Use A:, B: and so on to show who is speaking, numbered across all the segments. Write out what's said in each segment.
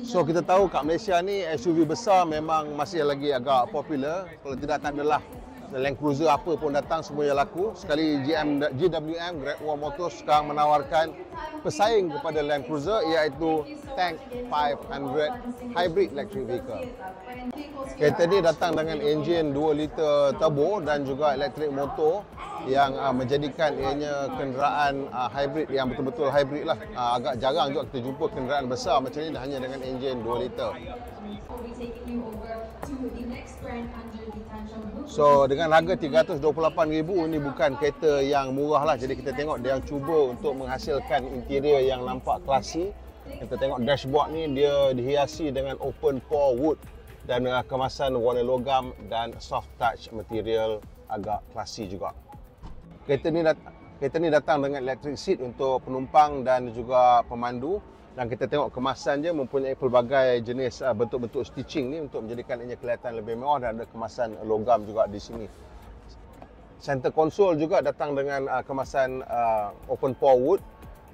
A: So kita tahu kat Malaysia ni SUV besar memang masih lagi agak popular. Kalau tidak, tak adalah Land Cruiser apa pun datang semuanya laku. Sekali GWM, Great Wall Motors sekarang menawarkan pesaing kepada Land Cruiser iaitu Tank 500 Hybrid Electric Vehicle. Kereta ni datang dengan enjin 2 liter turbo dan juga elektrik motor yang menjadikan ianya kenderaan hybrid yang betul-betul hybrid lah. Agak jarang juga kita jumpa kenderaan besar macam ni hanya dengan enjin 2 liter. So dengan harga 328,000 ini bukan kereta yang murah lah. Jadi kita tengok dia yang cuba untuk menghasilkan interior yang nampak klasi. Kita tengok dashboard ni dia dihiasi dengan open pore wood dan kemasan warna logam dan soft touch material agak klasi juga. Kereta ni datang dengan electric seat untuk penumpang dan juga pemandu. Dan kita tengok kemasan dia mempunyai pelbagai jenis bentuk-bentuk stitching ni untuk menjadikan ianya kelihatan lebih mewah dan ada kemasan logam juga di sini. Center console juga datang dengan kemasan open pore wood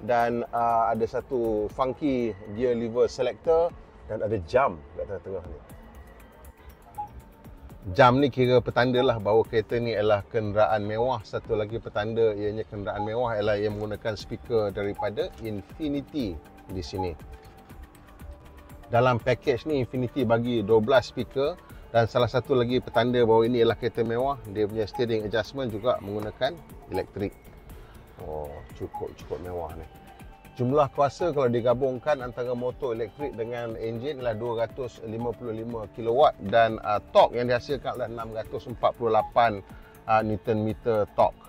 A: dan ada satu funky gear lever selector dan ada jam kat tengah-tengah ni. Jam ni kira petanda lah bahawa kereta ni adalah kenderaan mewah. Satu lagi petanda ianya kenderaan mewah ialah ia menggunakan speaker daripada Infinity di sini. Dalam package ni Infinity bagi 12 speaker dan salah satu lagi petanda bahawa ini adalah kereta mewah, dia punya steering adjustment juga menggunakan elektrik. Oh, cukup mewah ni. Jumlah kuasa kalau digabungkan antara motor elektrik dengan enjin adalah 255 kW dan torque yang dihasilkan adalah 648 Nm torque.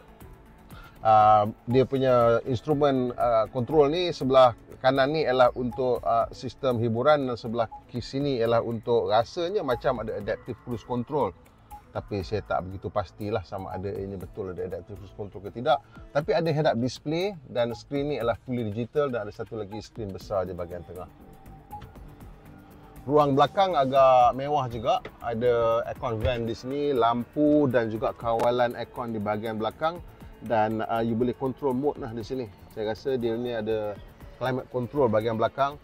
A: Dia punya instrumen kontrol ni sebelah kanan ni ialah untuk sistem hiburan dan sebelah sini ialah untuk rasanya macam ada adaptive cruise control. Tapi saya tak begitu pastilah sama ada ini betul ada adaptive cruise control ke tidak. Tapi ada head up display dan skrin ni adalah fully digital dan ada satu lagi skrin besar di bahagian tengah. Ruang belakang agak mewah juga. Ada aircon vent di sini, lampu dan juga kawalan aircon di bahagian belakang dan you boleh control mode lah di sini. Saya rasa dia ni ada climate control bahagian belakang.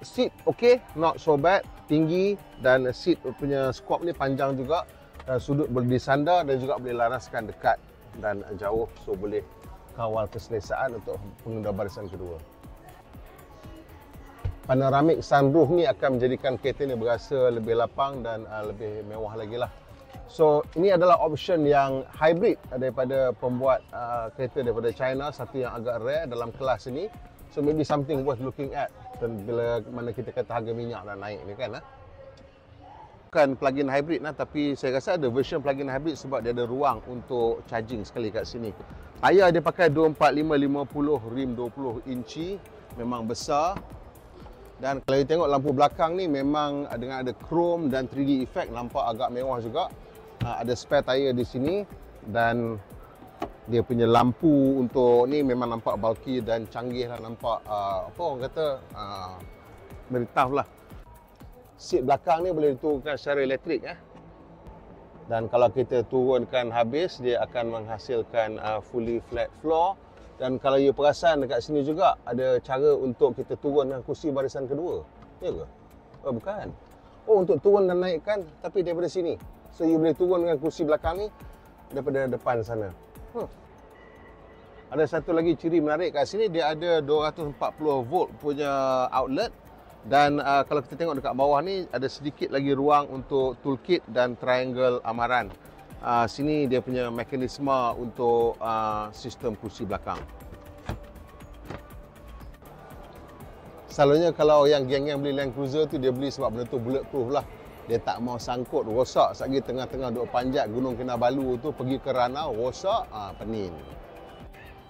A: Seat okey, not so bad, tinggi dan seat punya squat ni panjang juga. Sudut boleh disandar dan juga boleh laraskan dekat dan jauh, so boleh kawal keselesaan untuk pengendara barisan kedua. Panoramic sunroof ni akan menjadikan kereta ni berasa lebih lapang dan lebih mewah lagi lah. So ini adalah option yang hybrid daripada pembuat kereta daripada China, satu yang agak rare dalam kelas ini. So maybe something worth looking at bila mana kita kata harga minyak dah naik ni kan. Bukan plug-in hybrid lah, tapi saya rasa ada version plug-in hybrid sebab dia ada ruang untuk charging sekali kat sini. Tayar dia pakai 245/50 rim 20 inci, memang besar. Dan kalau kita tengok lampu belakang ni memang dengan ada chrome dan 3D effect, nampak agak mewah juga. Ada spare tayar di sini dan dia punya lampu untuk ni memang nampak bulky dan canggih lah, nampak apa orang kata very tough lah. Seat belakang ni boleh diturunkan secara elektrik dan kalau kita turunkan habis dia akan menghasilkan fully flat floor. Dan kalau you perasan dekat sini juga ada cara untuk kita turun dengan kursi barisan kedua. Ya ke? Oh bukan. Oh untuk turun dan naikkan tapi daripada sini. So you boleh turun dengan kursi belakang ni daripada depan sana. Ada satu lagi ciri menarik kat sini, dia ada 240 volt punya outlet. Dan kalau kita tengok dekat bawah ni ada sedikit lagi ruang untuk toolkit dan triangle amaran. Sini dia punya mekanisme untuk sistem kursi belakang. Selalunya kalau yang geng-geng beli Land Cruiser tu dia beli sebab benda tu bulletproof lah. Dia tak mau sangkut, rosak. Sekali tengah-tengah duk panjat Gunung Kinabalu tu pergi ke Ranau, rosak, penin.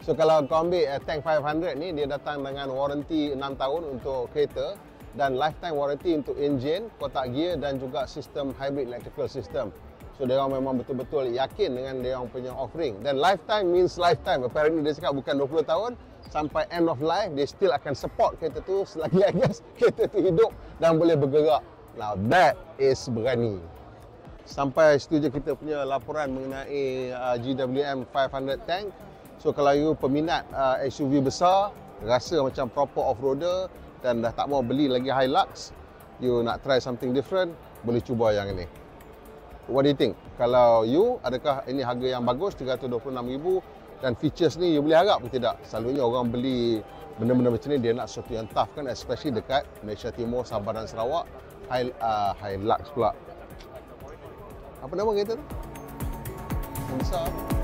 A: So kalau kau ambil Tank 500 ni, dia datang dengan warranty 6 tahun untuk kereta dan lifetime warranty untuk enjin, kotak gear dan juga sistem hybrid electrical system. So dia orang memang betul-betul yakin dengan dia orang punya offering. Dan lifetime means lifetime. Apparently dia cakap bukan 20 tahun, sampai end of life dia still akan support kereta tu selagi I guess kereta tu hidup dan boleh bergerak. Now that is berani. Sampai situ je kita punya laporan mengenai GWM 500 Tank. So kalau you peminat SUV besar, rasa macam proper off-roader, dan dah tak mau beli lagi Hilux, you nak try something different, boleh cuba yang ini. What do you think? Kalau you, adakah ini harga yang bagus, 326,000, dan features ni you boleh harap ke tidak? Selalunya orang beli benda-benda macam ni, dia nak sesuatu yang tough kan, especially dekat Malaysia Timur, Sabah dan Sarawak. Hilux pula. Apa nama kereta tu? Yang besar.